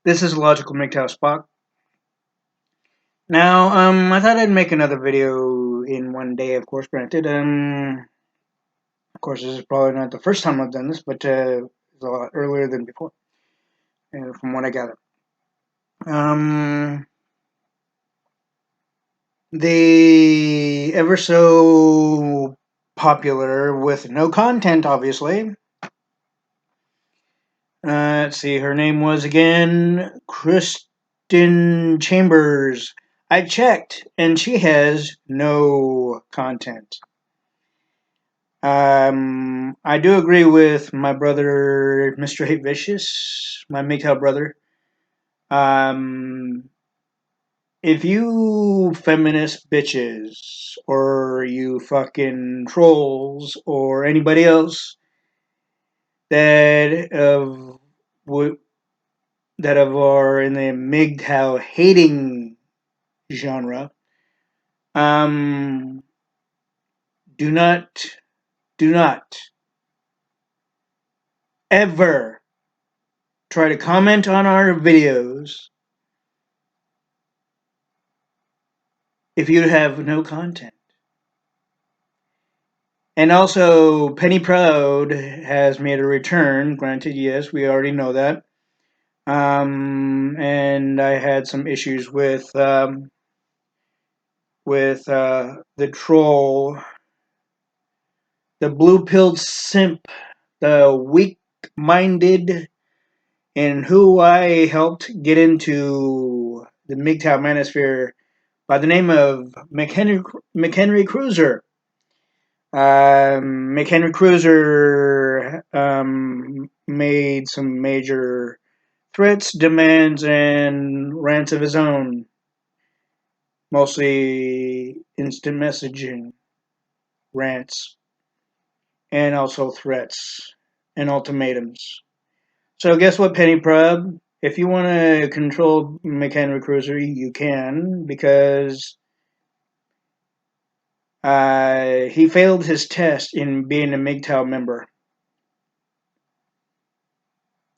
This is Logical Mgtow Spock. Now, I thought I'd make another video in one day, of course, granted. Of course, this is probably not the first time I've done this, but it's a lot earlier than before, from what I gather. The ever so popular, with no content, obviously. Let's see, her name was again Kristen Chambers. I checked, and she has no content. I do agree with my brother, Mr. Hate Vicious, my Mgtow brother. Um, if you feminist bitches, or you fucking trolls, or anybody else that of that of are in the Mgtow hating genre, um, do not, do not ever try to comment on our videos if you have no content. And also, Penny Proud has made a return. Granted, yes, we already know that. And I had some issues with the troll, the blue-pilled simp, the weak-minded, and who I helped get into the Mgtow manosphere by the name of McHenry Cruiser. McHenry Cruiser made some major threats, demands, and rants of his own, mostly instant messaging rants, and also threats and ultimatums. So guess what, Penny Prub? If you want to control McHenry Cruiser, you can, because he failed his test in being a Mgtow member.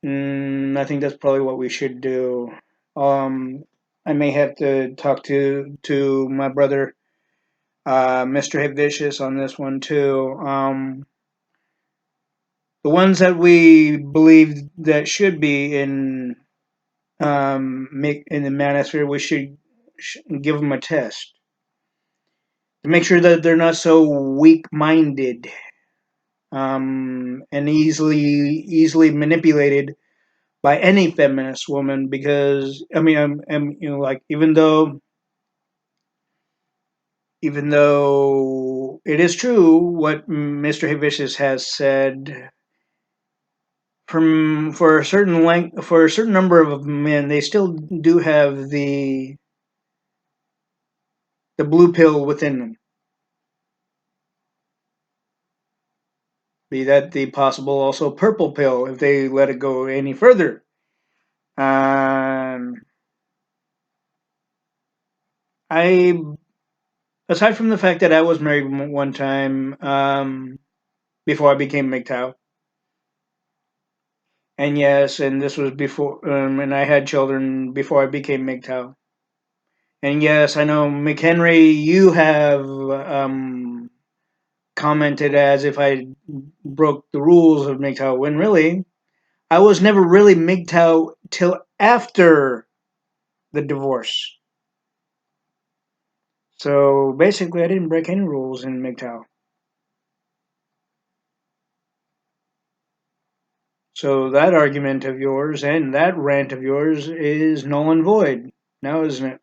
I think that's probably what we should do. Um, I may have to talk to my brother, Mr. Hip Vicious, on this one too. The ones that we believe that should be in the manosphere, we should give them a test to make sure that they're not so weak-minded, and easily manipulated by any feminist woman. Because I mean, like, even though it is true what Mr. Hibiscus has said, for a certain length, for a certain number of men, they still do have the blue pill within them. Be that the possible also purple pill if they let it go any further. Um, I Aside from the fact that I was married one time, before I became Mgtow, and yes, and this was before, and I had children before I became Mgtow. And yes, I know, McHenry, you have commented as if I broke the rules of Mgtow, when really, I was never really Mgtow till after the divorce. So basically, I didn't break any rules in Mgtow. So that argument of yours and that rant of yours is null and void now, isn't it?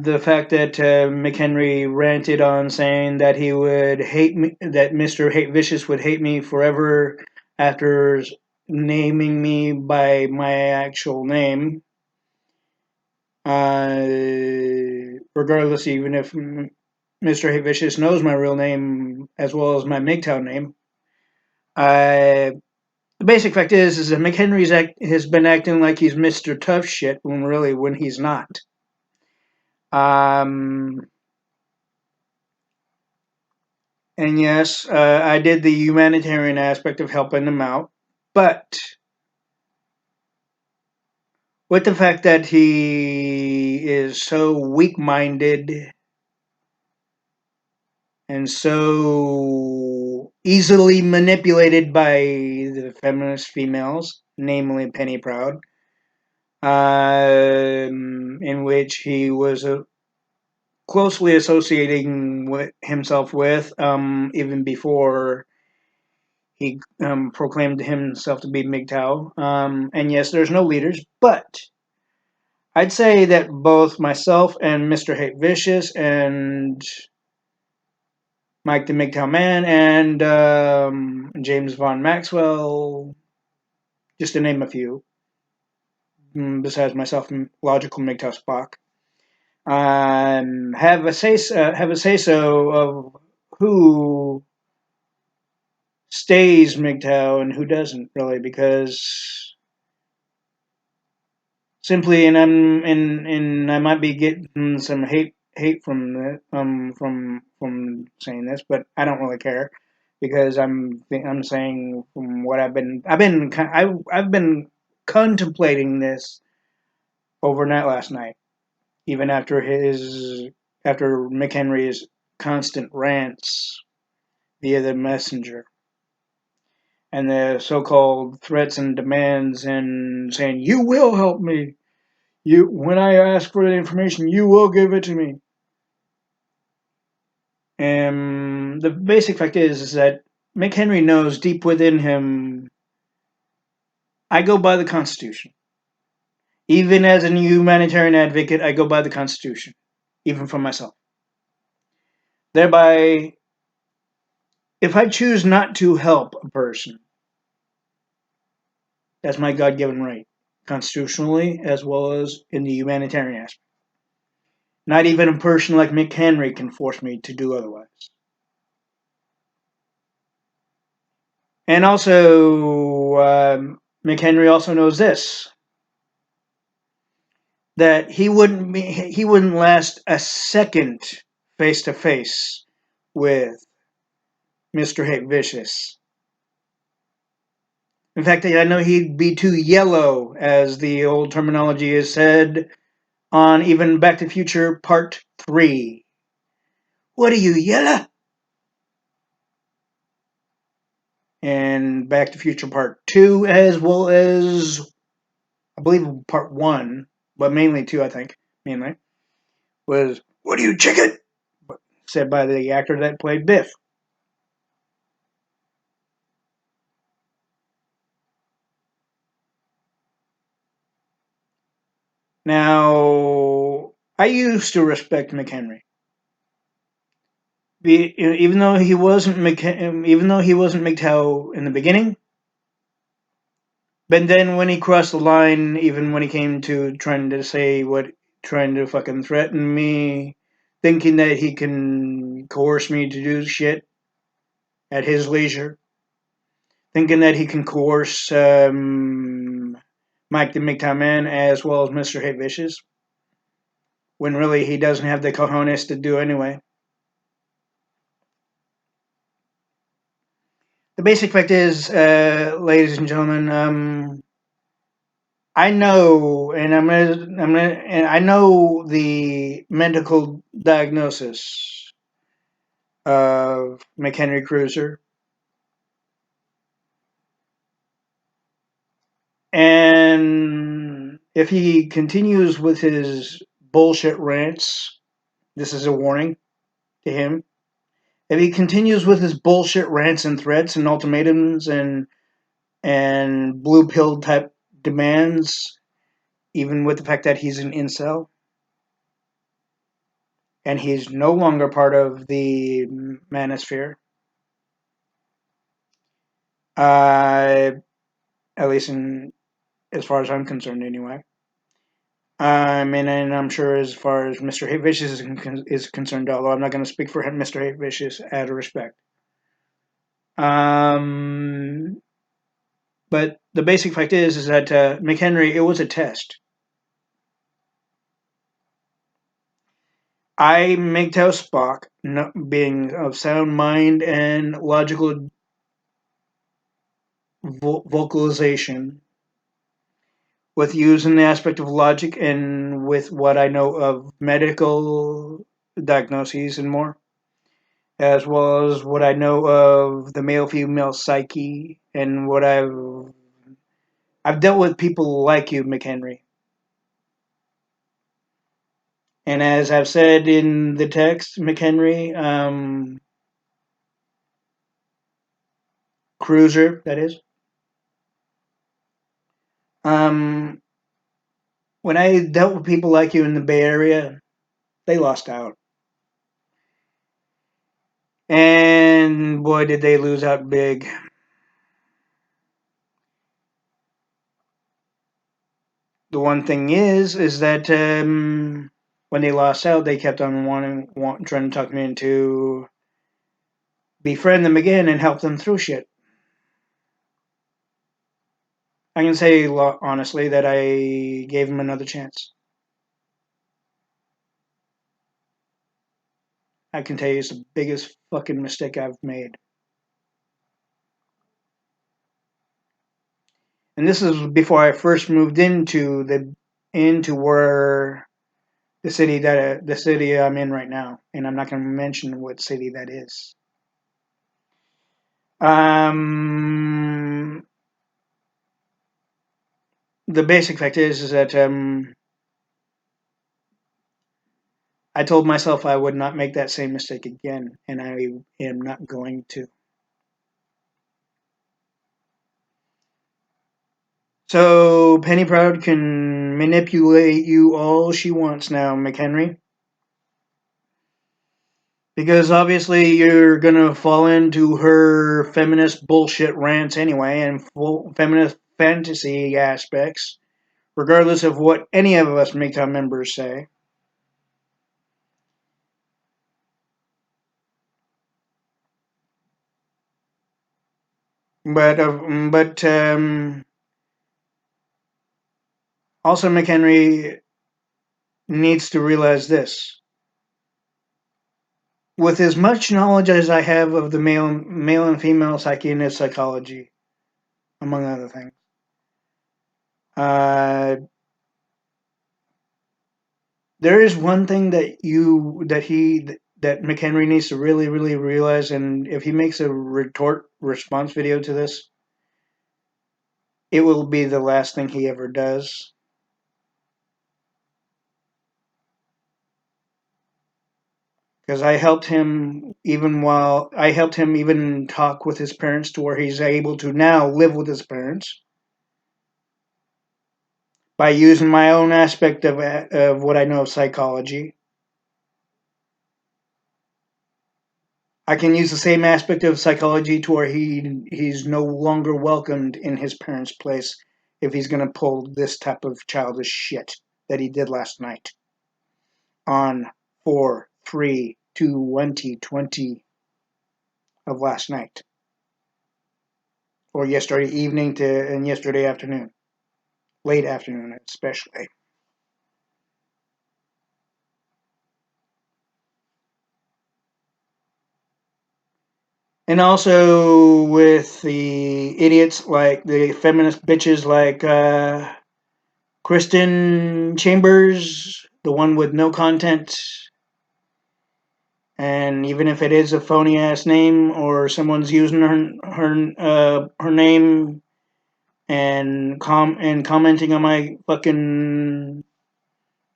The fact that McHenry ranted on saying that he would hate me, that Mr. Hate Vicious would hate me forever after naming me by my actual name, regardless, even if Mr. Hate Vicious knows my real name as well as my Mgtow name. The basic fact is that has been acting like he's Mr. Tough Shit when he's not. Um, and yes, I did the humanitarian aspect of helping them out. But with the fact that he is so weak-minded and so easily manipulated by the feminist females, namely Penny Proud, in which he was closely associating himself with, even before he proclaimed himself to be Mgtow. And yes, there's no leaders, but I'd say that both myself and Mr. Hate Vicious and Mike the Mgtow Man and James Von Maxwell, just to name a few, besides myself and Logical Mgtow Spock, have a say so of who stays Mgtow and who doesn't really, because simply, and I might be getting some hate from from saying this, but I don't really care because I'm saying from what I've been contemplating this overnight last night, even after McHenry's constant rants via the messenger and the so-called threats and demands and saying you will help me. You, when I ask for the information, you will give it to me. And the basic fact is that McHenry knows deep within him, I go by the Constitution. Even as a humanitarian advocate, I go by the Constitution, even for myself. Thereby, if I choose not to help a person, that's my God given right, constitutionally as well as in the humanitarian aspect. Not even a person like McHenry can force me to do otherwise. And also, McHenry also knows this, that he wouldn't last a second face to face with Mr. Hate Vicious. In fact, I know he'd be too yellow, as the old terminology is said on even Back to the Future Part 3. What are you, yellow? And Back to the Future Part 2, as well as, I believe, Part 1, but mainly 2, I think, mainly, was, what are you, chicken? Said by the actor that played Biff. Now, I used to respect McHenry, even though he wasn't Mgtow in the beginning. But then when he crossed the line, even when he came to trying to fucking threaten me, thinking that he can coerce me to do shit at his leisure, thinking that he can coerce Mike the Mgtow Man as well as Mr. Hate Vicious, when really he doesn't have the cojones to do anyway. The basic fact is, ladies and gentlemen, I know, and I know the medical diagnosis of McHenry Cruiser, and if he continues with his bullshit rants, this is a warning to him. If he continues with his bullshit rants and threats and ultimatums and blue pill type demands, even with the fact that he's an incel and he's no longer part of the manosphere. At least as far as I'm concerned, anyway. And I'm sure as far as Mr. Hate Vicious is concerned, although I'm not going to speak for him, Mr. Hate Vicious out of respect. Um, but the basic fact is that McHenry, it was a test. I Mgtow Spock, being of sound mind and vocalization, with using the aspect of logic, and with what I know of medical diagnoses and more, as well as what I know of the male female psyche, and what I've dealt with people like you, McHenry. And as I've said in the text, McHenry, Cruiser, that is, um, when I dealt with people like you in the Bay Area, they lost out. And boy, did they lose out big. The one thing is that when they lost out, they kept on trying to talk me into befriend them again and help them through shit. I can say honestly that I gave them another chance. I can tell you it's the biggest fucking mistake I've made. And this is before I first moved into where the city I'm in right now, and I'm not going to mention what city that is. Um, the basic fact is that I told myself I would not make that same mistake again, and I am not going to. So Penny Proud can manipulate you all she wants now, McHenry. Because obviously you're gonna fall into her feminist bullshit rants anyway, and full feminist fantasy aspects, regardless of what any of us Mgtow members say. But also McHenry needs to realize this: with as much knowledge as I have of the male and female psyche and its psychology, among other things, uh, there is one thing that McHenry needs to really realize, and if he makes a retort response video to this, it will be the last thing he ever does. Because I helped him even talk with his parents to where he's able to now live with his parents by using my own aspect of what I know of psychology. I can use the same aspect of psychology to where he's no longer welcomed in his parents' place if he's going to pull this type of childish shit that he did last night on 4/3/2020 of last night, or yesterday evening to and yesterday afternoon, late afternoon especially. And also with the idiots like the feminist bitches like Kristen Chambers, the one with no content, and even if it is a phony ass name or someone's using her name and commenting on my fucking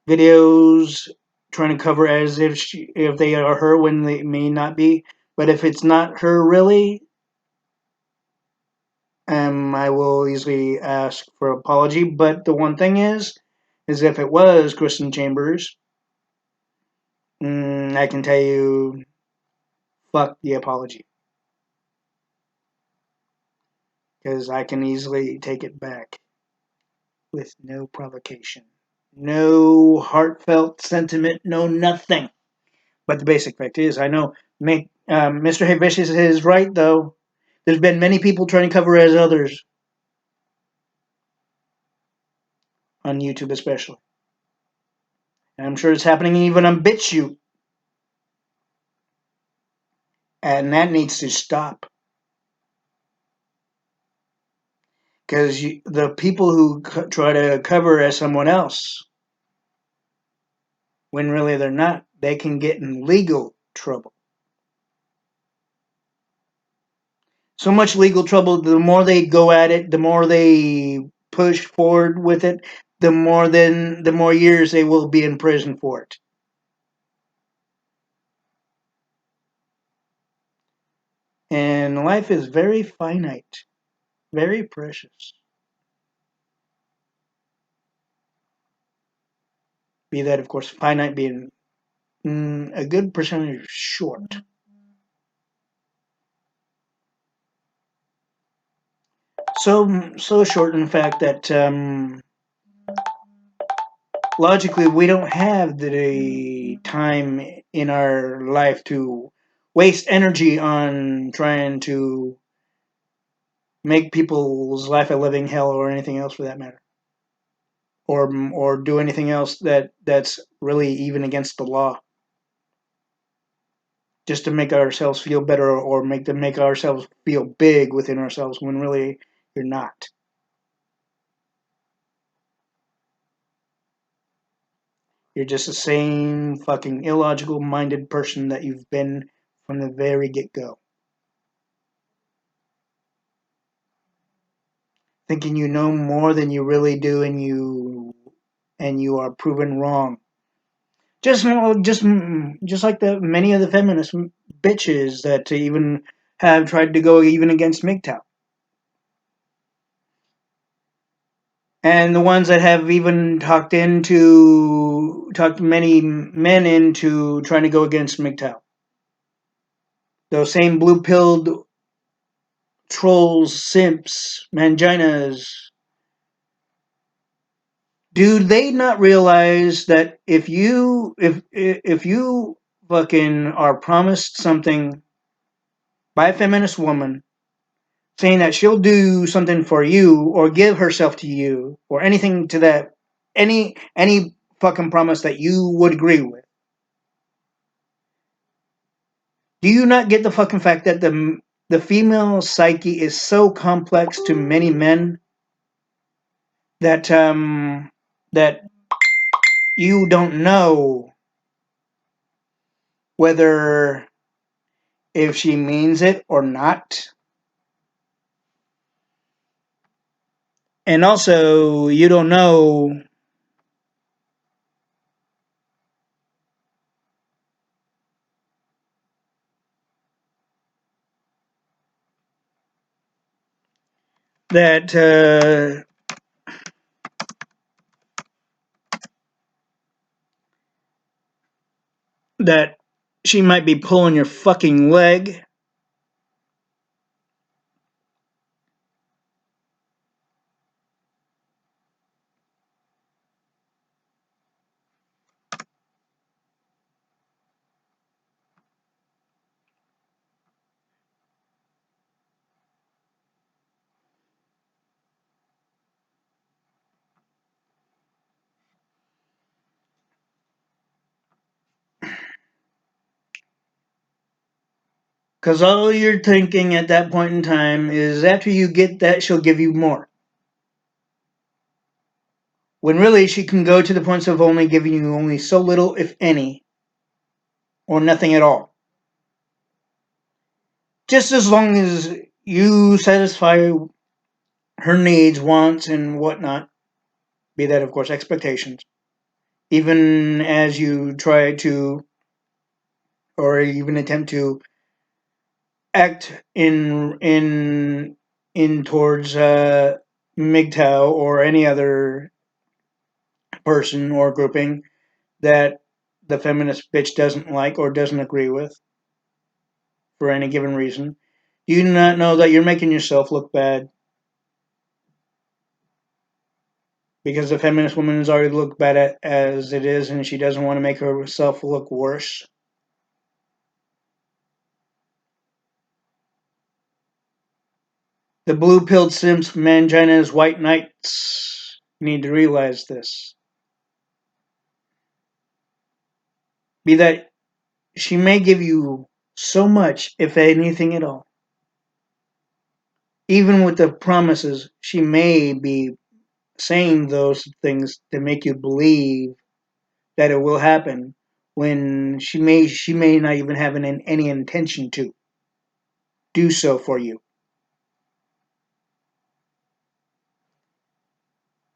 videos, trying to cover as if they are her when they may not be. But if it's not her really, I will easily ask for apology. But the one thing is if it was Kristen Chambers, I can tell you, fuck the apology, because I can easily take it back with no provocation, no heartfelt sentiment, no nothing. But the basic fact is, I know Mr. Vicious is right though. There's been many people trying to cover as others on YouTube, especially. And I'm sure it's happening even on BitChute, and that needs to stop. Because the people who try to cover as someone else, when really they're not, they can get in legal trouble. So much legal trouble, the more they go at it, the more they push forward with it, the more years they will be in prison for it. And life is very finite, very precious. Be that, of course, finite being a good percentage short. So short, in fact, that logically we don't have the time in our life to waste energy on trying to make people's life a living hell or anything else for that matter, or do anything else that's really even against the law, just to make ourselves feel better or make ourselves feel big within ourselves when really you're not. You're just the same fucking illogical minded person that you've been from the very get go. Thinking you know more than you really do, and you are proven wrong. Just like the many of the feminist bitches that even have tried to go even against Mgtow, and the ones that have even talked many men into trying to go against Mgtow. Those same blue pilled trolls, simps, manginas. Do they not realize that if you fucking are promised something by a feminist woman saying that she'll do something for you or give herself to you or anything to that any fucking promise that you would agree with, do you not get the fucking fact that the female psyche is so complex to many men that that you don't know whether if she means it or not. And also, you don't know that that she might be pulling your fucking leg. Because all you're thinking at that point in time is after you get that, she'll give you more. When really she can go to the points of only giving you only so little, if any, or nothing at all. Just as long as you satisfy her needs, wants, and whatnot, be that, of course, expectations, even as you try to, or even attempt to act in towards Mgtow or any other person or grouping that the feminist bitch doesn't like or doesn't agree with for any given reason. You do not know that you're making yourself look bad because the feminist woman has already looked bad as it is, and she doesn't want to make herself look worse. The blue pilled simps, manginas, white knights need to realize this. Be that she may give you so much, if anything at all. Even with the promises, she may be saying those things to make you believe that it will happen when she may not even have any intention to do so for you.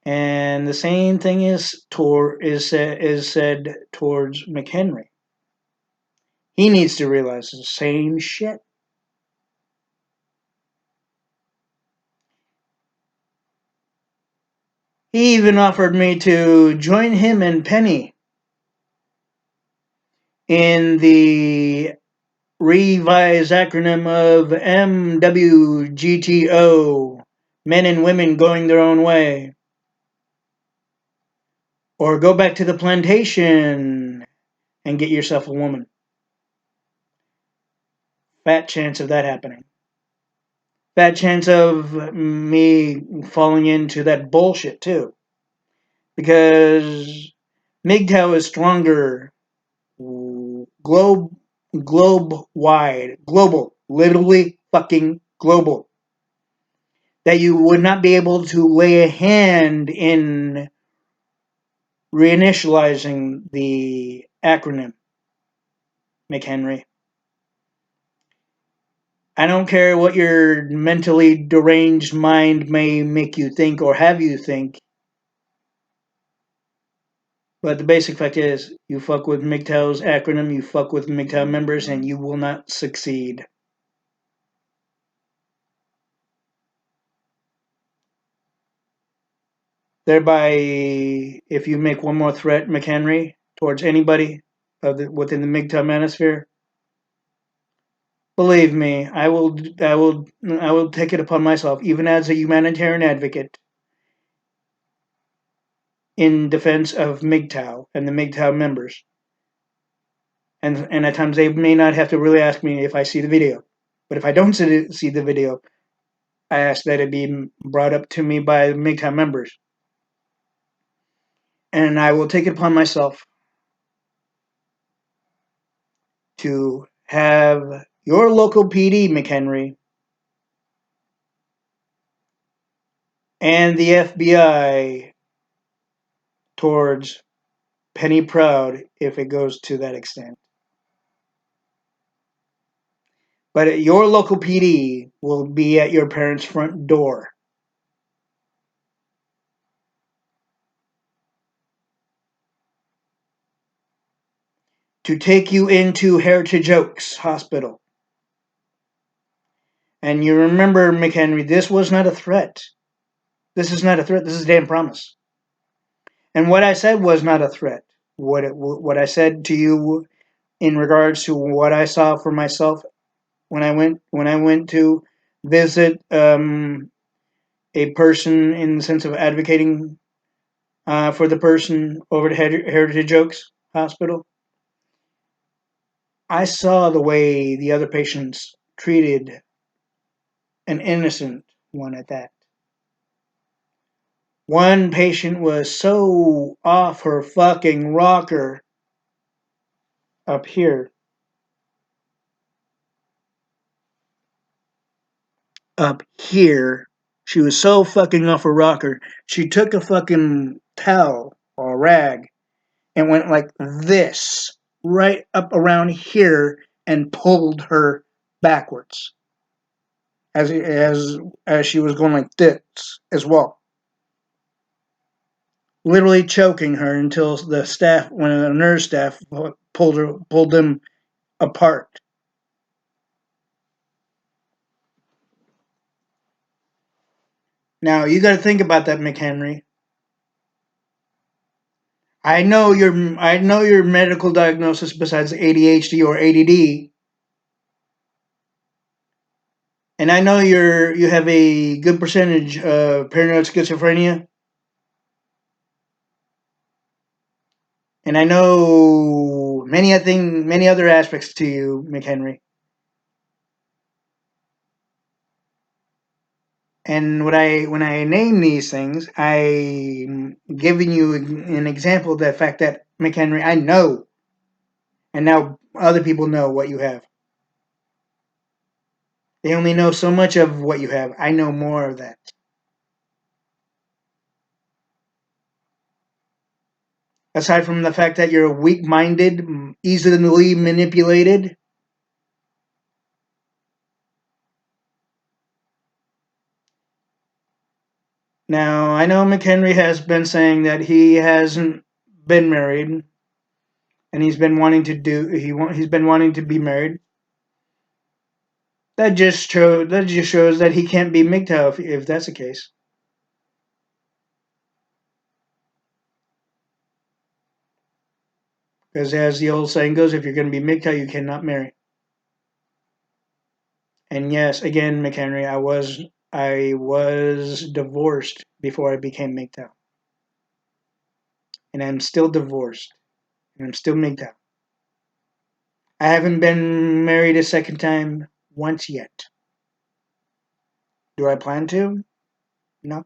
And the same thing is said towards McHenry. He needs to realize the same shit. He even offered me to join him and Penny in the revised acronym of MWGTO, men and women going their own way. Or go back to the plantation and get yourself a woman. Fat chance of that happening. Fat chance of me falling into that bullshit too. Because Mgtow is stronger globe wide, global, literally fucking global. That you would not be able to lay a hand in reinitializing the acronym, McHenry. I don't care what your mentally deranged mind may make you think or have you think, but the basic fact is you fuck with Mgtow's acronym, you fuck with Mgtow members, and you will not succeed. Thereby, if you make one more threat, McHenry, towards anybody within the Mgtow manosphere, believe me, I will take it upon myself, even as a humanitarian advocate, in defense of Mgtow and the Mgtow members. And at times they may not have to really ask me if I see the video. But if I don't see the video, I ask that it be brought up to me by Mgtow members. And I will take it upon myself to have your local PD, McHenry, and the FBI towards Penny Proud if it goes to that extent. But your local PD will be at your parents' front door to take you into Heritage Oaks Hospital. And you remember, McHenry, this was not a threat. This is not a threat. This is a damn promise. And what I said was not a threat. What I said to you in regards to what I saw for myself when I went to visit a person in the sense of advocating for the person over at Heritage Oaks Hospital. I saw the way the other patients treated an innocent one at that. One patient was so off her fucking rocker up here. Up here. She was so fucking off her rocker. She took a fucking towel or rag and went like this right up around here and pulled her backwards as she was going like this as well, literally choking her until the staff, when the nurse staff pulled them apart. Now you got to think about that, McHenry. I know your medical diagnosis besides ADHD or ADD, and I know you have a good percentage of paranoid schizophrenia, and I know many other aspects to you, McHenry. And when I name these things, I'm giving you an example of the fact that, McHenry, I know, and now other people know what you have. They only know so much of what you have. I know more of that. Aside from the fact that you're weak minded, easily manipulated. Now, I know McHenry has been saying that he hasn't been married and he's been wanting to be married. That just shows that he can't be Mgtow if that's the case. Because as the old saying goes, if you're going to be Mgtow, you cannot marry. And yes, again, McHenry, I was divorced before I became Mgtow, and I'm still divorced, and I'm still Mgtow. I haven't been married a second time once yet. Do I plan to? No.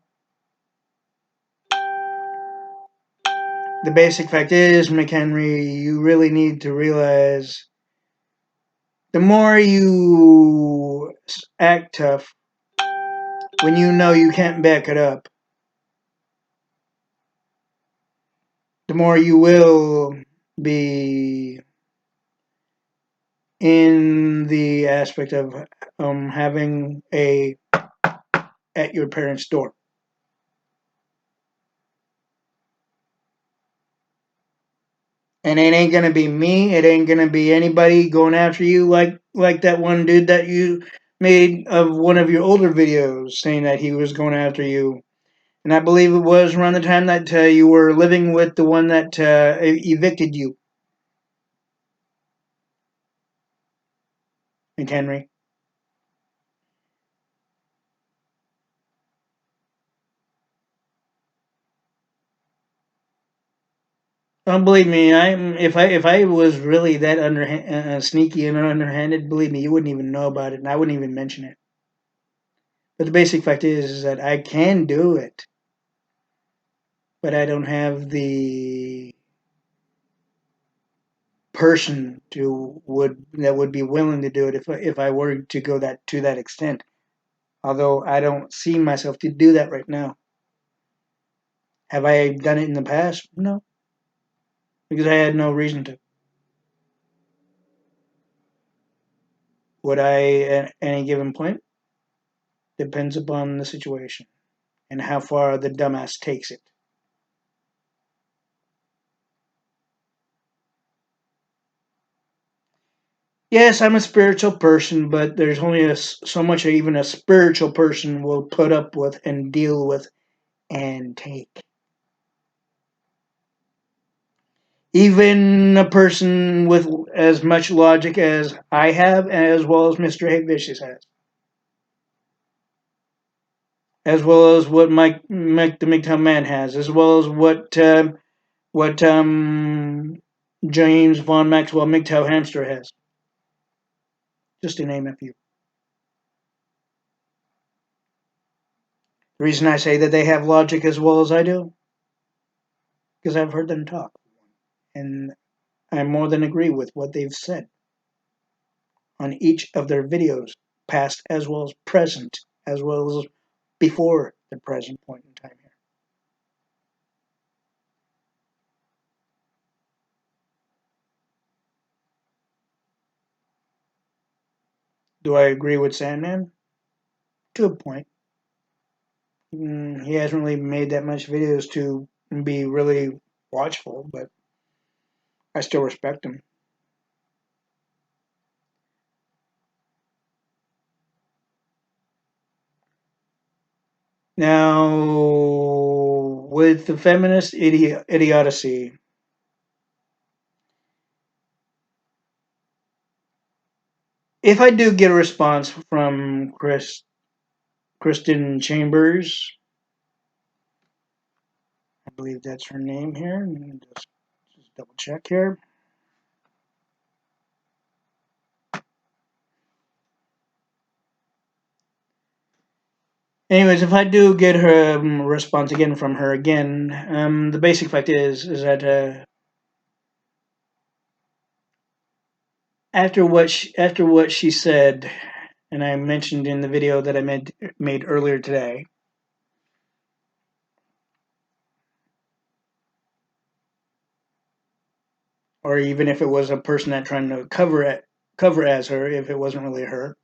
The basic fact is, McHenry, you really need to realize the more you act tough when you know you can't back it up, the more you will be in the aspect of having a at your parents' door. And it ain't gonna be me. It ain't gonna be anybody going after you like that one dude that you made of one of your older videos saying that he was going after you. And I believe it was around the time that you were living with the one that evicted you, McHenry. Believe me, if I was really that sneaky and underhanded, believe me, you wouldn't even know about it, and I wouldn't even mention it. But the basic fact is that I can do it, but I don't have the person that would be willing to do it if I were to go that to that extent. Although I don't see myself to do that right now. Have I done it in the past? No, because I had no reason to. Would I at any given point? Depends upon the situation and how far the dumbass takes it. Yes, I'm a spiritual person, but there's only so much even a spiritual person will put up with and deal with and take. Even a person with as much logic as I have, as well as Mr. Vicious has, as well as what Mike the Mgtow Man has, as well as what James Von Maxwell Mgtow Hamster has, just to name a few. The reason I say that they have logic as well as I do, because I've heard them talk, and I more than agree with what they've said on each of their videos, past as well as present, as well as before the present point in time here. Do I agree with Sandman? To a point. He hasn't really made that much videos to be really watchful, but I still respect him. Now, with the feminist idiocy, if I do get a response from Kristen Chambers, I believe that's her name here. Just double check here. Anyways, if I do get her response again from her again, the basic fact is that after what she said, and I mentioned in the video that I made earlier today, or even if it was a person that trying to cover as her, if it wasn't really her,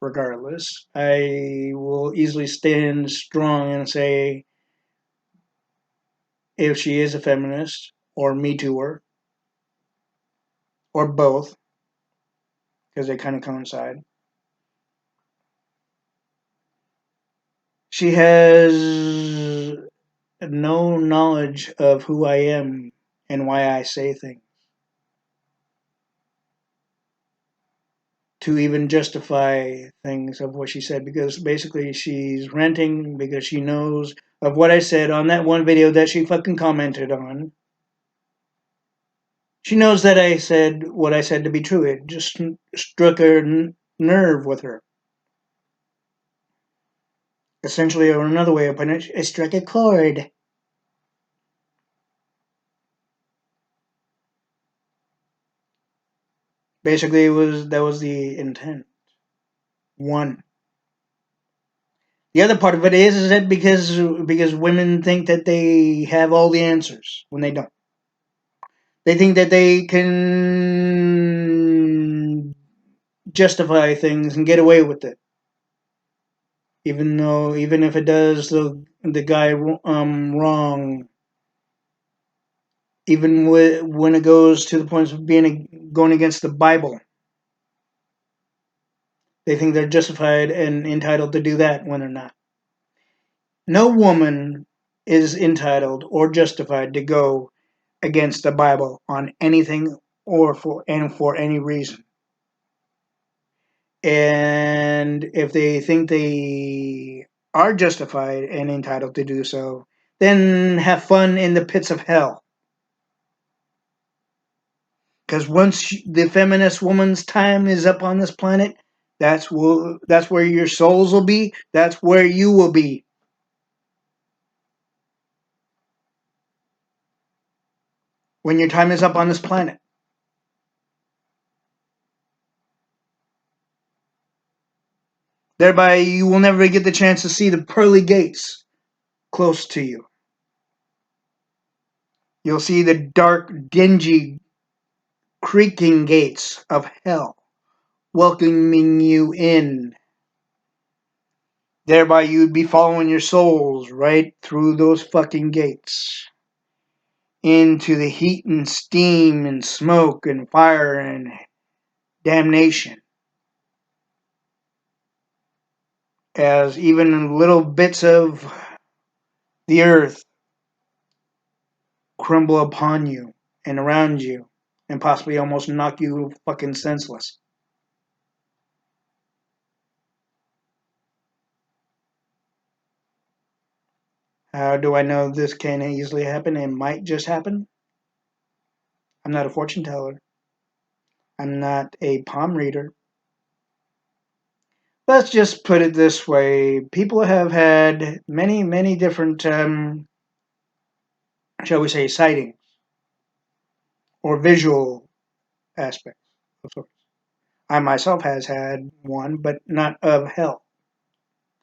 regardless, I will easily stand strong and say if she is a feminist or Me Tooer or both, because they kind of coincide. She has no knowledge of who I am and why I say things to even justify things of what she said, because basically she's ranting because she knows of what I said on that one video that she fucking commented on. She knows that I said what I said to be true. It just struck a nerve with her. Essentially, or another way of putting it struck a chord. Basically, that was the intent. One. The other part of it is that because women think that they have all the answers when they don't. They think that they can justify things and get away with it, even if it does the guy wrong. Even when it goes to the point of going against the Bible, they think they're justified and entitled to do that when they're not. No woman is entitled or justified to go against the Bible on anything or for any reason. And if they think they are justified and entitled to do so, then have fun in the pits of hell. Because once the feminist woman's time is up on this planet, that's where your souls will be. That's where you will be. When your time is up on this planet. Thereby, you will never get the chance to see the pearly gates close to you. You'll see the dark, dingy, creaking gates of hell welcoming you in. Thereby, you'd be following your souls right through those fucking gates into the heat and steam and smoke and fire and damnation. As even little bits of the earth crumble upon you and around you and possibly almost knock you fucking senseless. How do I know this can easily happen? It might just happen. I'm not a fortune teller. I'm not a palm reader. Let's just put it this way. People have had many, many different, shall we say, sightings or visual aspects of sorts. I myself has had one, but not of hell.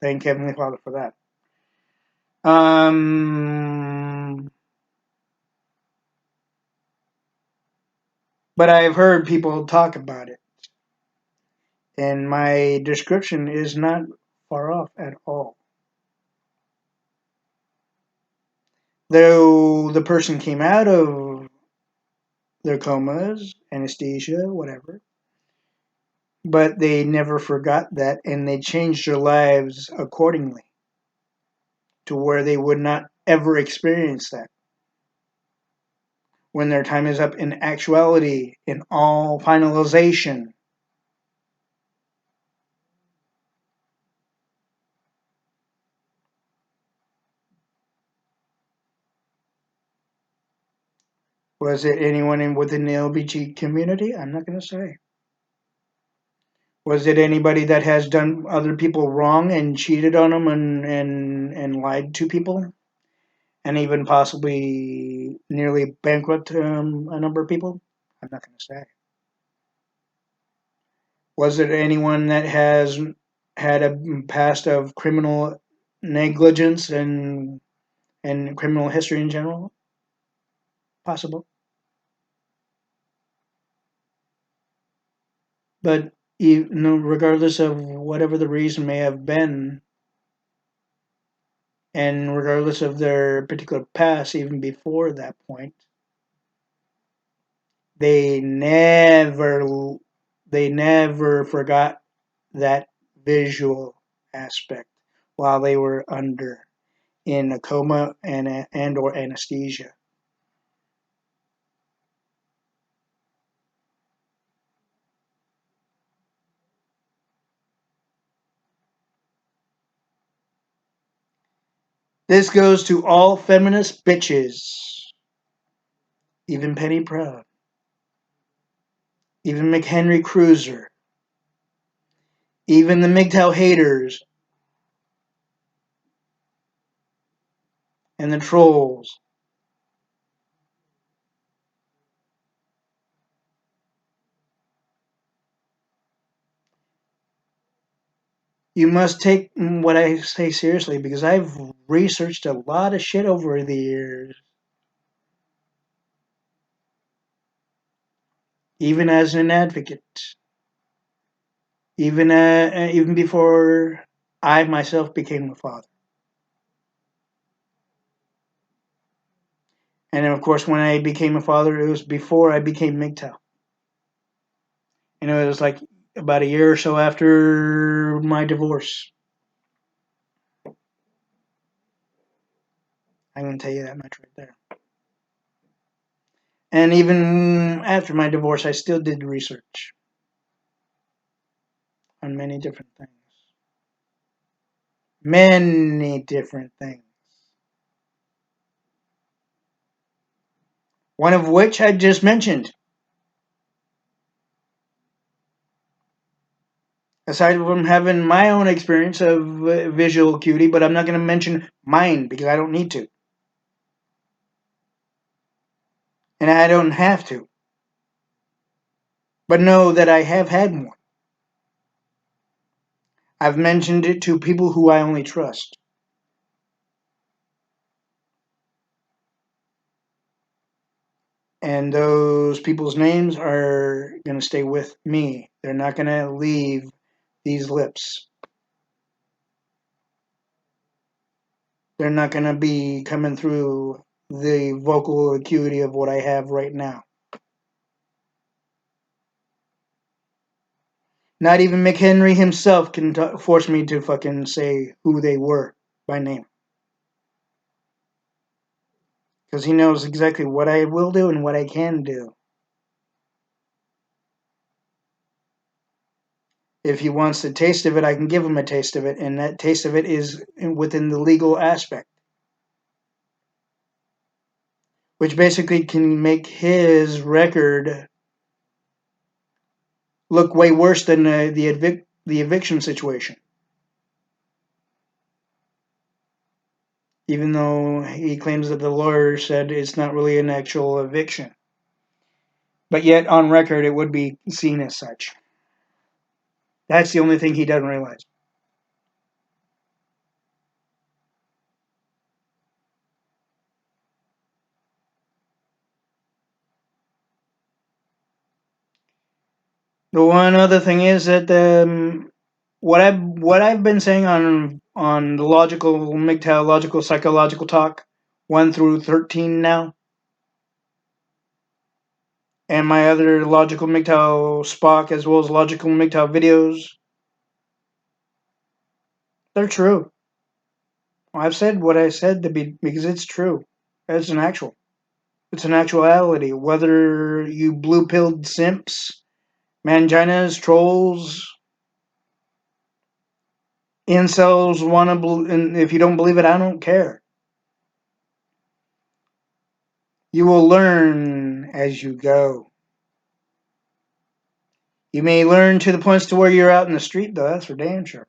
Thank Heavenly Father for that. But I've heard people talk about it, and my description is not far off at all. Though the person came out of their comas, anesthesia, whatever, but they never forgot that, and they changed their lives accordingly to where they would not ever experience that. When their time is up in actuality, in all finalization, was it anyone within the LBG community? I'm not going to say. Was it anybody that has done other people wrong and cheated on them and lied to people? And even possibly nearly bankrupt a number of people? I'm not going to say. Was it anyone that has had a past of criminal negligence and criminal history in general? Possible. But regardless of whatever the reason may have been, and regardless of their particular past, even before that point, they never they never forgot that visual aspect while they were under in a coma and or anesthesia. This goes to all feminist bitches, even Penny Proud, even McHenry Cruiser, even the Mgtow haters and the trolls. You must take what I say seriously because I've researched a lot of shit over the years, even as an advocate, even before I myself became a father. And of course, when I became a father, it was before I became Mgtow. It was like about a year or so after my divorce. I can tell you that much right there. And even after my divorce, I still did research on many different things. Many different things. One of which I just mentioned. Aside from having my own experience of visual acuity, but I'm not going to mention mine because I don't need to. And I don't have to. But know that I have had one. I've mentioned it to people who I only trust. And those people's names are going to stay with me. They're not going to leave these lips. They're not going to be coming through the vocal acuity of what I have right now. Not even McHenry himself can force me to fucking say who they were by name. Because he knows exactly what I will do and what I can do. If he wants a taste of it, I can give him a taste of it, and that taste of it is within the legal aspect, which basically can make his record look way worse than the eviction situation. Even though he claims that the lawyer said it's not really an actual eviction. But yet, on record, it would be seen as such. That's the only thing he doesn't realize. The one other thing is that what I've been saying on the logical Mgtow logical psychological talk 1 through 13 now, and my other logical Mgtow Spock as well as logical Mgtow videos, they're true. I've said what I said to be because it's true. It's an actual. It's an actuality. Whether you blue pilled simps, manginas, trolls, incels want to, and if you don't believe it, I don't care. You will learn as you go. You may learn to the points to where you're out in the street, though. That's for damn sure.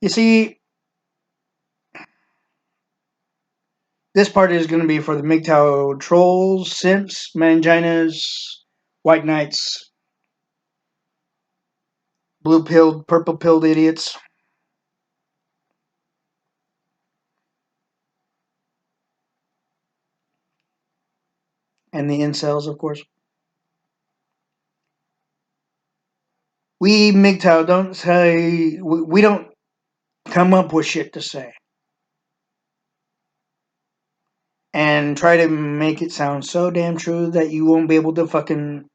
You see, This part is going to be for the Mgtow trolls, simps, manginas, white knights, blue pilled, purple pilled idiots, and the incels, of course. We Mgtow don't say, we don't come up with shit to say and try to make it sound so damn true that you won't be able to fucking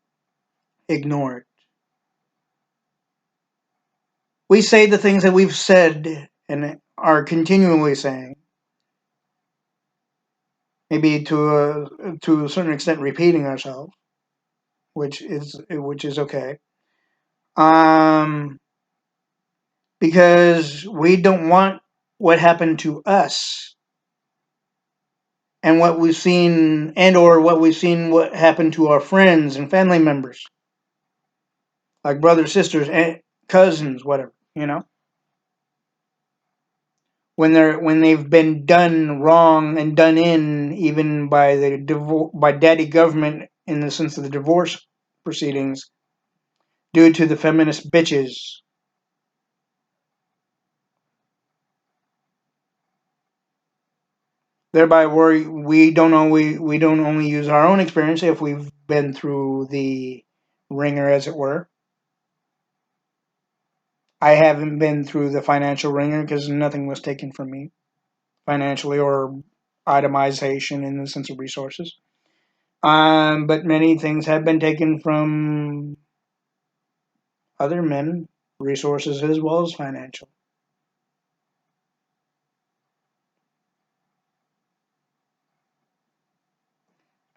ignore it. We say the things that we've said and are continually saying, maybe to a certain extent repeating ourselves, which is okay. Um, because we don't want what happened to us and what we've seen and or what we've seen what happened to our friends and family members, like brothers, sisters, and cousins, whatever, when they've been done wrong and done in even by by daddy government in the sense of the divorce proceedings due to the feminist bitches. Thereby, we don't only use our own experience if we've been through the ringer, as it were. I haven't been through the financial ringer because nothing was taken from me financially or itemization in the sense of resources. But many things have been taken from other men, resources as well as financial.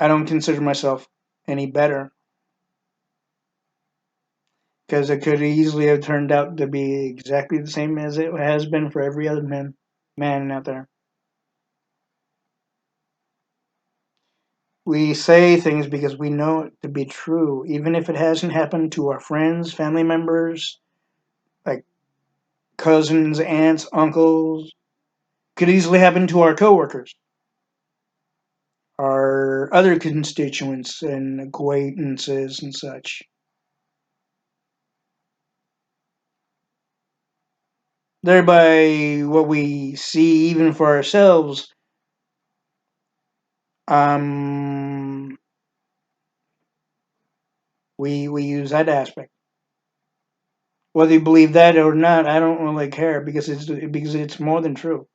I don't consider myself any better because it could easily have turned out to be exactly the same as it has been for every other man out there. We say things because we know it to be true, even if it hasn't happened to our friends, family members, like cousins, aunts, uncles. Could easily happen to our coworkers, our other constituents and acquaintances and such. Thereby, what we see even for ourselves, um, we use that aspect. Whether you believe that or not, I don't really care because it's more than true.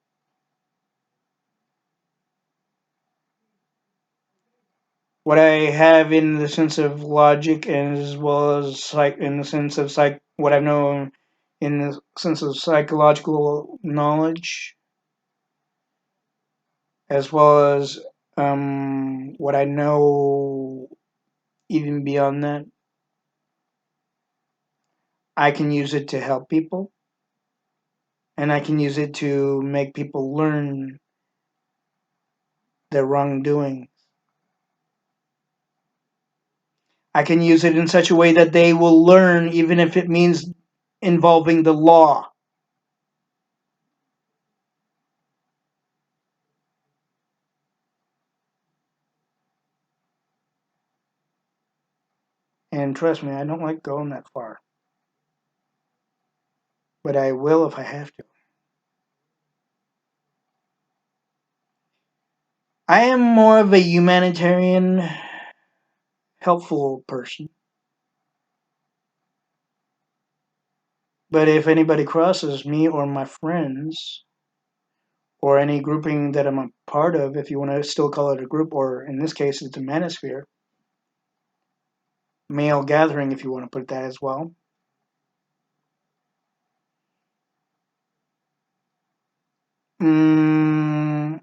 What I have in the sense of logic, and as well as in the sense of what I've known in the sense of psychological knowledge, as well as what I know even beyond that, I can use it to help people, and I can use it to make people learn their wrongdoing. I can use it in such a way that they will learn, even if it means involving the law. And trust me, I don't like going that far, but I will if I have to. I am more of a humanitarian, helpful person. But if anybody crosses me or my friends, or any grouping that I'm a part of, if you want to still call it a group, or in this case, it's a manosphere, male gathering, if you want to put that as well. Mm,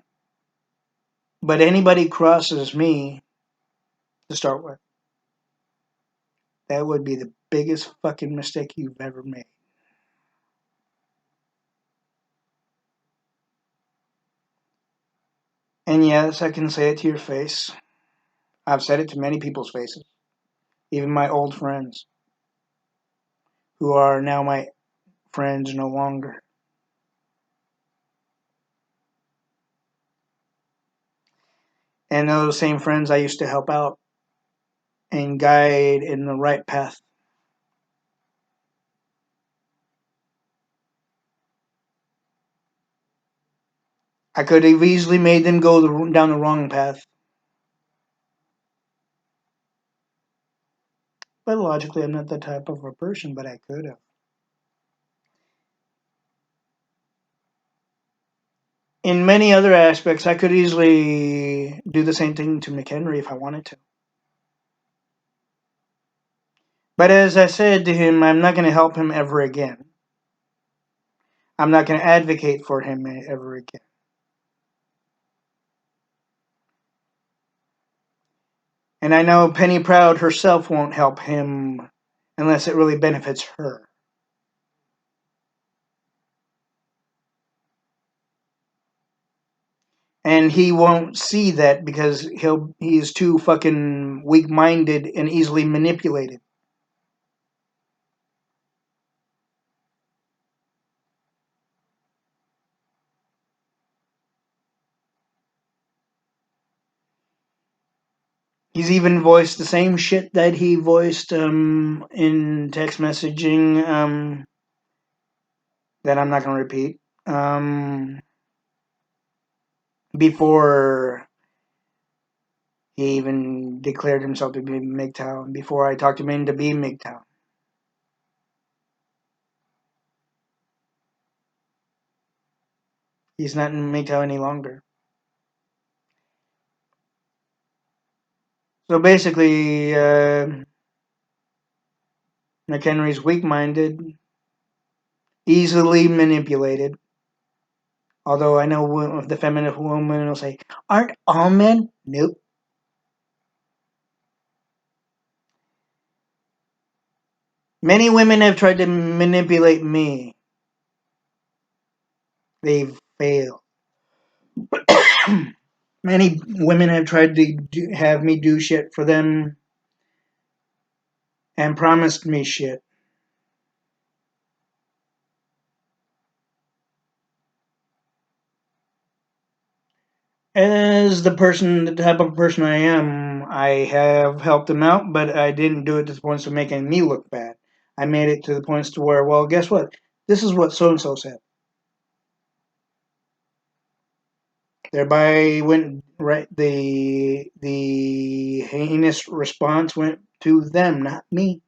but anybody crosses me to start with, that would be the biggest fucking mistake you've ever made. And yes, I can say it to your face. I've said it to many people's faces, even my old friends, who are now my friends no longer. And those same friends I used to help out and guide in the right path. I could have easily made them go down the wrong path, but logically, I'm not that type of a person, but I could have. In many other aspects, I could easily do the same thing to McHenry if I wanted to. But as I said to him, I'm not going to help him ever again. I'm not going to advocate for him ever again. And I know Penny Proud herself won't help him unless it really benefits her. And he won't see that because he's too fucking weak-minded and easily manipulated. He's even voiced the same shit that he voiced in text messaging that I'm not going to repeat before he even declared himself to be Mgtow and before I talked him into being Mgtow. He's not in Mgtow any longer. So basically, McHenry's weak-minded, easily manipulated. Although I know the feminine woman will say, "Aren't all men?" Nope. Many women have tried to manipulate me. They've failed. Many women have tried to have me do shit for them and promised me shit. As the type of person I am, I have helped them out, but I didn't do it to the points of making me look bad. I made it to the points to where, well, guess what? This is what so and so said. Thereby went right. The heinous response went to them, not me.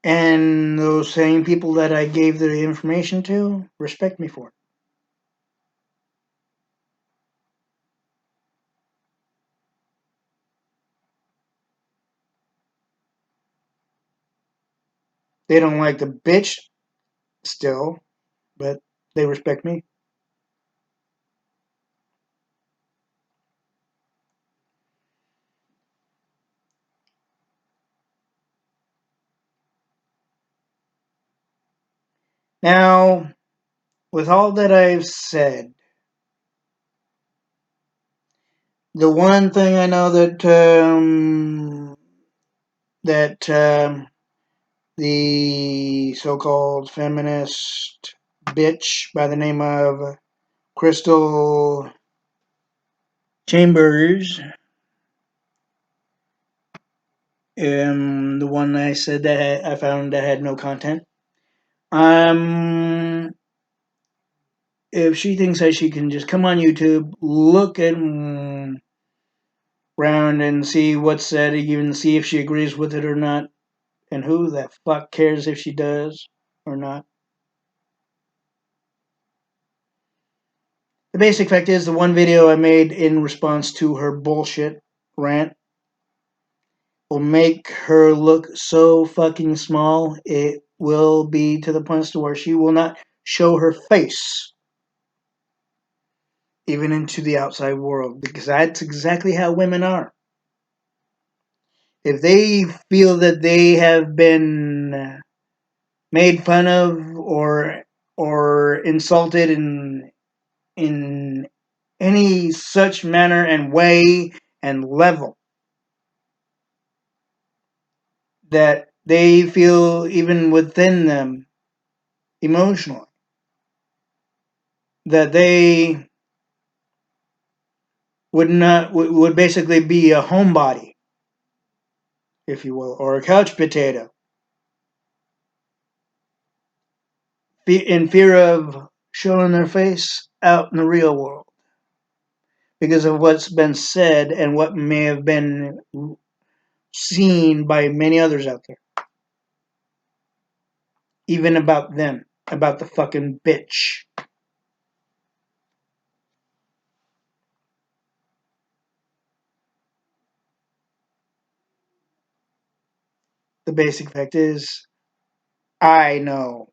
And those same people that I gave the information to respect me for it. They don't like the bitch still, but they respect me. Now, with all that I've said, the one thing I know that the so-called feminist bitch by the name of Crystal Chambers, the one I said that I found that had no content. Um, if she thinks that she can just come on YouTube, look at around and see what's said, even see if she agrees with it or not, and who the fuck cares if she does or not. The basic fact is the one video I made in response to her bullshit rant will make her look so fucking small. It will be to the point to where she will not show her face even into the outside world, because that's exactly how women are. If they feel that they have been made fun of or insulted in any such manner and way and level that they feel even within them emotionally, that they would basically be a homebody, if you will, or a couch potato, in fear of showing their face out in the real world because of what's been said and what may have been seen by many others out there, even about them, about the fucking bitch. The basic fact is, I know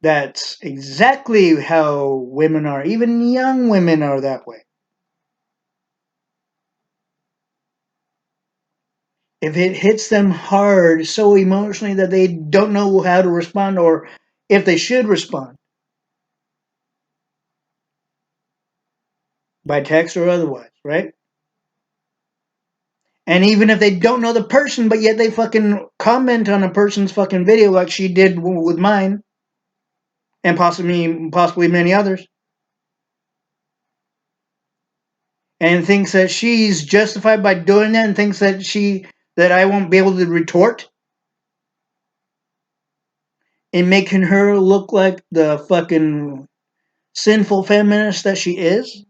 that's exactly how women are. Even young women are that way. If it hits them hard so emotionally that they don't know how to respond or if they should respond by text or otherwise, right? And even if they don't know the person, but yet they fucking comment on a person's fucking video like she did with mine and possibly many others, and thinks that she's justified by doing that and thinks that I won't be able to retort in making her look like the fucking sinful feminist that she is.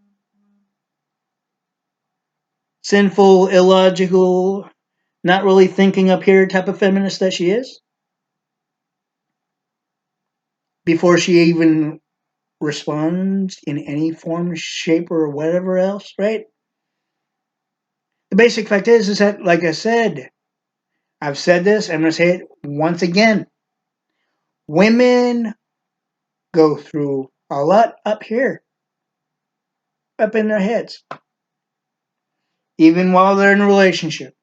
Sinful, illogical, not really thinking up here type of feminist that she is. Before she even responds in any form, shape, or whatever else, right? The basic fact is that, like I said, I've said this, I'm going to say it once again. Women go through a lot up here, up in their heads, even while they're in a relationship,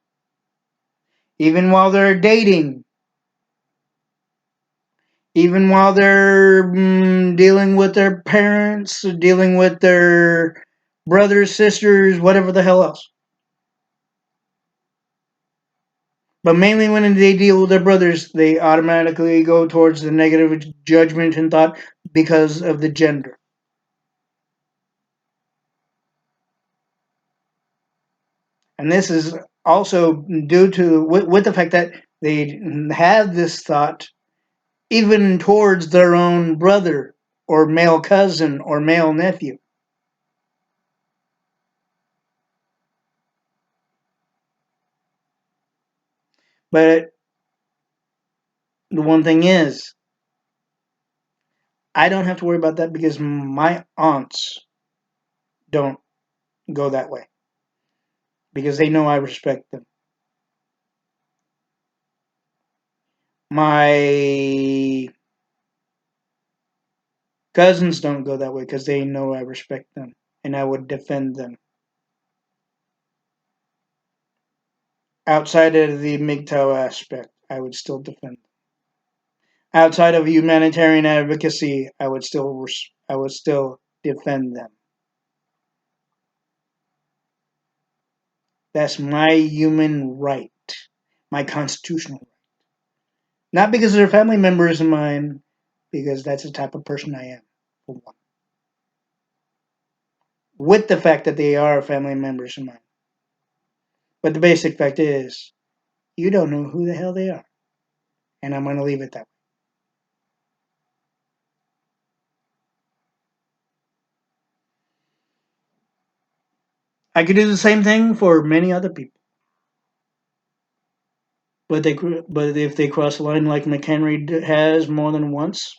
even while they're dating, even while they're dealing with their parents, dealing with their brothers, sisters, whatever the hell else. But mainly when they deal with their brothers, they automatically go towards the negative judgment and thought because of the gender. And this is also due to with the fact that they have this thought even towards their own brother or male cousin or male nephew. But the one thing is, I don't have to worry about that because my aunts don't go that way because they know I respect them. My cousins don't go that way because they know I respect them and I would defend them. Outside of the Mgtow aspect, I would still defend them. Outside of humanitarian advocacy, I would still defend them. That's my human right, my constitutional right. Not because they're family members of mine, because that's the type of person I am, for one. With the fact that they are family members of mine. But the basic fact is, you don't know who the hell they are. And I'm going to leave it that way. I could do the same thing for many other people. But if they cross the line like McHenry has more than once,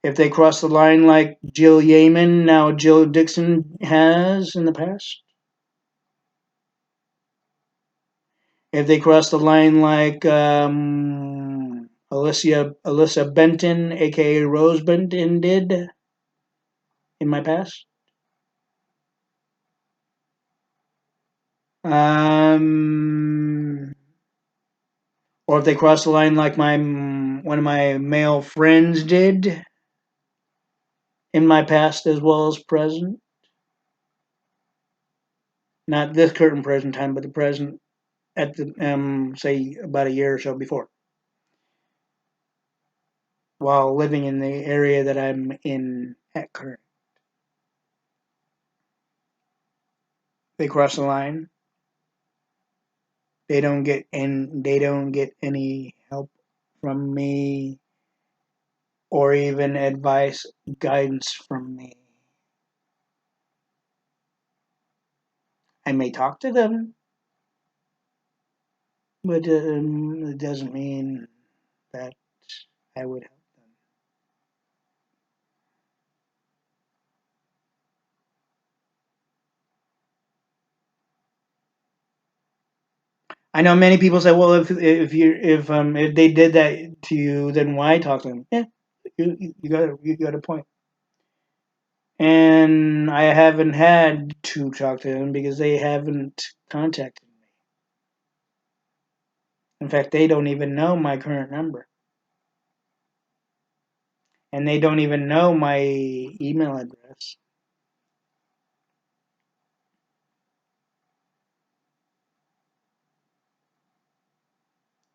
if they cross the line like Jill Yeaman, now Jill Dixon has in the past, if they cross the line like Alyssa Benton, aka Rose Benton, did in my past, um, or if they cross the line like my one of my male friends did in my past as well as present. Not this current present time, but the present at the say about a year or so before, while living in the area that I'm in at current. They cross the line. They don't get any help from me or even advice, guidance from me. I may talk to them, but it doesn't mean that I would help them. I know many people say, "Well, if they did that to you, then why talk to them?" Yeah, you got a point. And I haven't had to talk to them because they haven't contacted me. In fact, they don't even know my current number, and they don't even know my email address.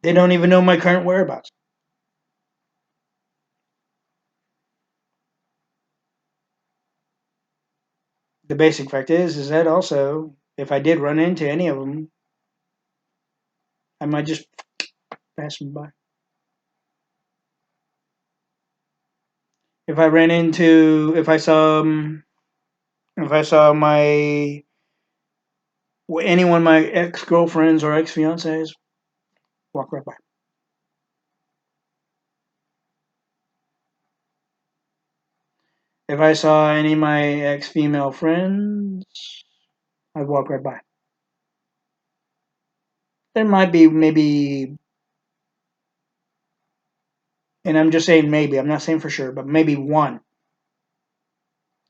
They don't even know my current whereabouts. The basic fact is that also, if I did run into any of them, I might just pass them by. If I ran into, if I saw my any one of my ex girlfriends or ex fiancées, walk right by. If I saw any of my ex female friends, I'd walk right by. There might be maybe, and I'm just saying maybe. I'm not saying for sure, but maybe one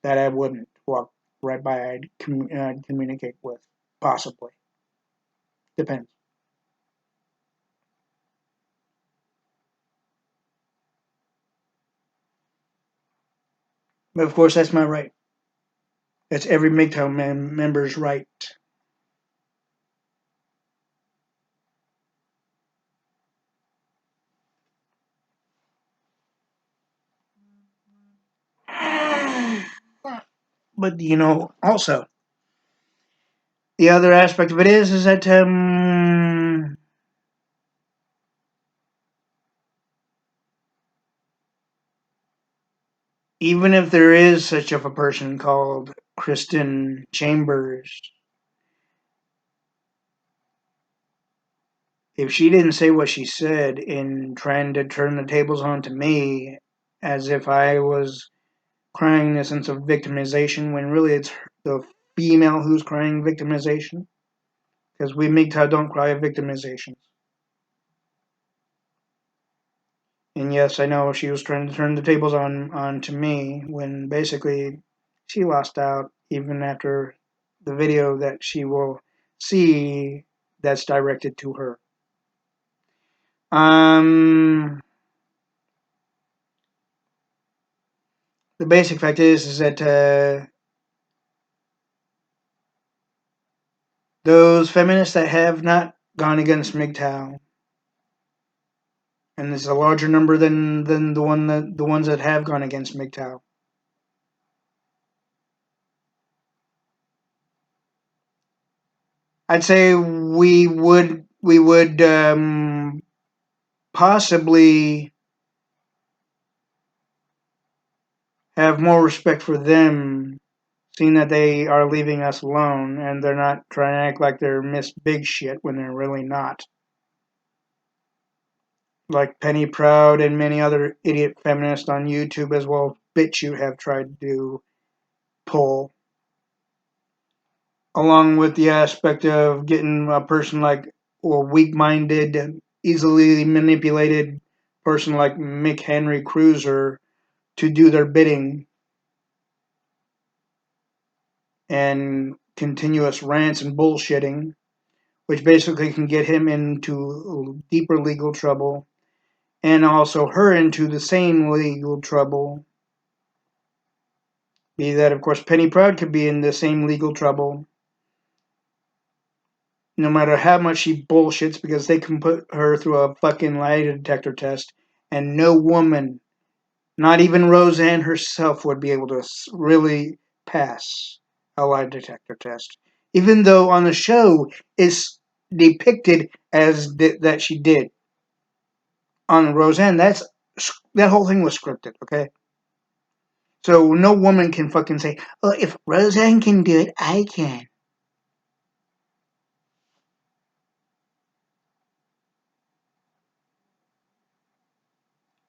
that I wouldn't walk right by. I'd communicate with, possibly. Depends. But of course, that's my right. That's every Mgtow member's right. But also the other aspect of it is that even if there is such of a person called Kristen Chambers, if she didn't say what she said in trying to turn the tables onto me as if I was crying a sense of victimization when really it's the female who's crying victimization, because we Mgtow don't cry victimization. And yes, I know she was trying to turn the tables on to me when basically she lost out even after the video that she will see that's directed to her. Um, the basic fact is that those feminists that have not gone against Mgtow, and there's a larger number than the ones that have gone against Mgtow. I'd say we would possibly have more respect for them, seeing that they are leaving us alone and they're not trying to act like they're Miss Big Shit when they're really not. Like Penny Proud and many other idiot feminists on YouTube as well, BitChute have tried to pull, along with the aspect of getting a person like or weak-minded, easily manipulated person like Mick Henry Cruiser to do their bidding and continuous rants and bullshitting, which basically can get him into deeper legal trouble and also her into the same legal trouble Be that, of course, Penny Proud could be in the same legal trouble, no matter how much she bullshits, because they can put her through a fucking lie detector test, and no woman, not even Roseanne herself, would be able to really pass a lie detector test. Even though on the show it's depicted as that she did. On Roseanne, that whole thing was scripted, okay? So no woman can fucking say, "Oh, if Roseanne can do it, I can."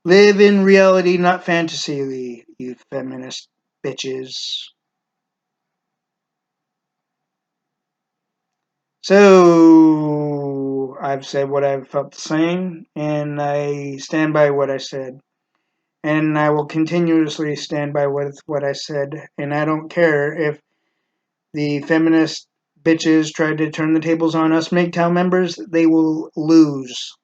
Live in reality, not fantasy, you feminist bitches. So I've said what I've felt saying, and I stand by what I said. And I will continuously stand by what I said. And I don't care if the feminist bitches try to turn the tables on us Mgtow members, they will lose.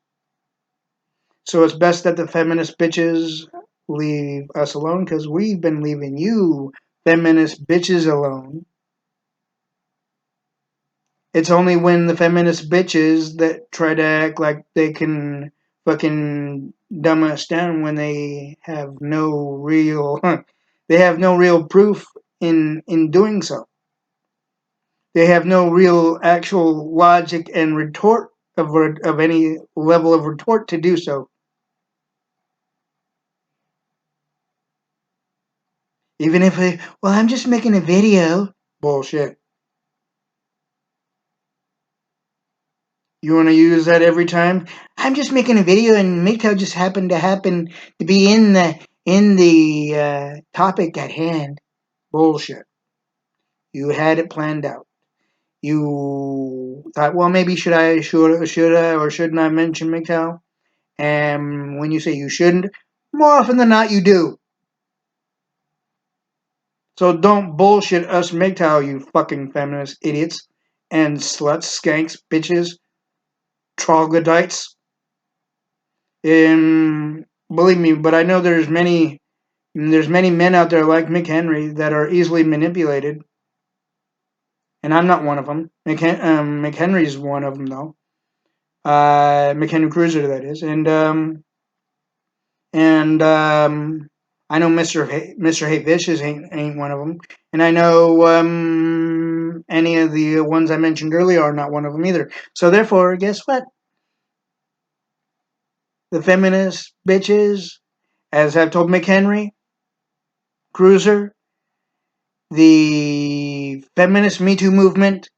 So it's best that the feminist bitches leave us alone, because we've been leaving you feminist bitches alone. It's only when the feminist bitches that try to act like they can fucking dumb us down when they have no real they have no real proof in doing so. They have no real actual logic and retort of any level of retort to do so. Even if they, well, I'm just making a video. Bullshit. You want to use that every time? I'm just making a video, and Mgtow just happened to be in the topic at hand. Bullshit. You had it planned out. You thought, well, maybe should I, or shouldn't I mention Mgtow? And when you say you shouldn't, more often than not, you do. So don't bullshit us Mgtow, you fucking feminist idiots and sluts, skanks, bitches, troglodytes. Believe me, but I know there's many men out there like McHenry that are easily manipulated, and I'm not one of them. McHenry's one of them though. McHenry Cruiser, that is, and I know Mr. Hate Vicious ain't one of them, and I know any of the ones I mentioned earlier are not one of them either. So therefore, guess what? The feminist bitches, as I've told McHenry Cruiser, the feminist Me Too movement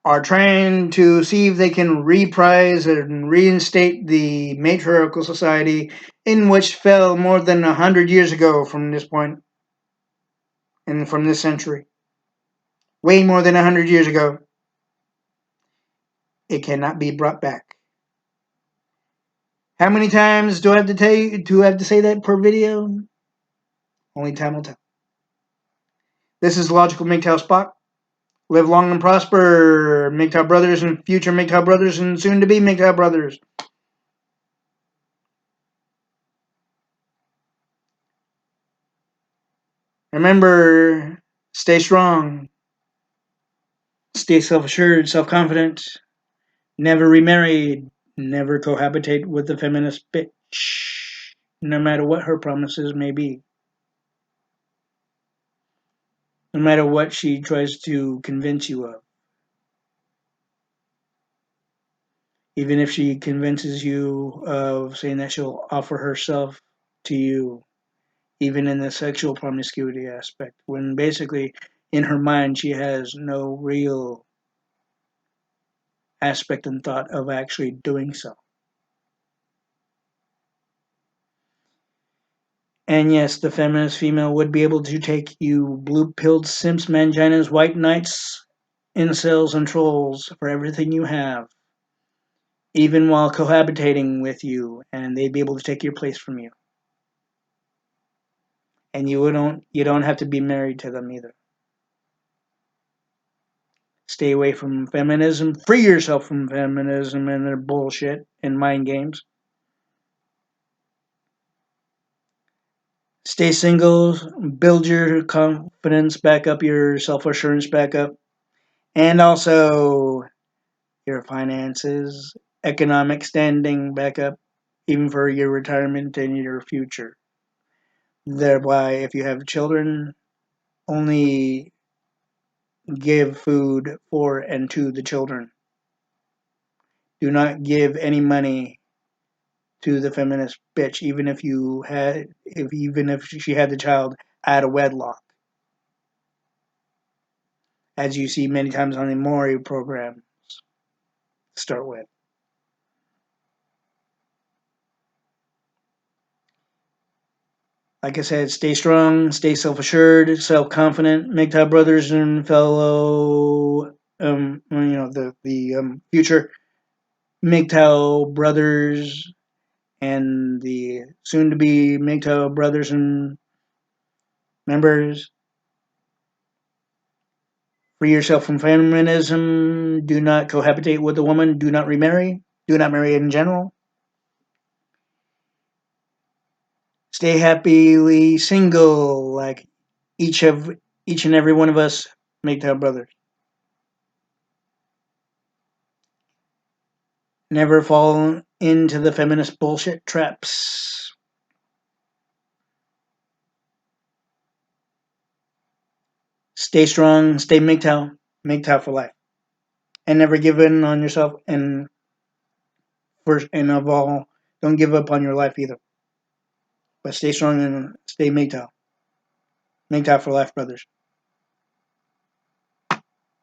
are trying to see if they can reprise and reinstate the matriarchal society in which fell more than 100 years ago from this point and from this century. Way more than 100 years ago. It cannot be brought back. How many times do I have to say that per video? Only time will tell. This is Logical Mgtow Spock. Live long and prosper, Mgtow brothers and future Mgtow brothers and soon to be Mgtow brothers. Remember, stay strong, stay self-assured, self-confident, never remarried, never cohabitate with the feminist bitch, no matter what her promises may be, no matter what she tries to convince you of. Even if she convinces you of saying that she'll offer herself to you, even in the sexual promiscuity aspect, when basically in her mind she has no real aspect and thought of actually doing so. And yes, the feminist female would be able to take you blue-pilled simps, manginas, white knights, incels, and trolls for everything you have, even while cohabitating with you, and they'd be able to take your place from you. And you don't have to be married to them either. Stay away from feminism. Free yourself from feminism and their bullshit and mind games. Stay single, build your confidence back up, your self assurance back up, and also your finances, economic standing back up, even for your retirement and your future. Thereby, if you have children, only give food for and to the children. Do not give any money to the feminist bitch, even if she had the child out of wedlock, as you see many times on the Maury program. To start with, like I said, stay strong, stay self-assured, self-confident. Mgtow brothers and fellow, the future Mgtow brothers and the soon-to-be Mgtow brothers and members. Free yourself from feminism. Do not cohabitate with a woman. Do not remarry. Do not marry in general. Stay happily single, like each of each and every one of us Mgtow brothers. Never fall into the feminist bullshit traps. Stay strong. Stay Mgtow. Mgtow for life, and never give in on yourself. And first and of all, don't give up on your life either. But stay strong and stay Mgtow. Mgtow for life, brothers.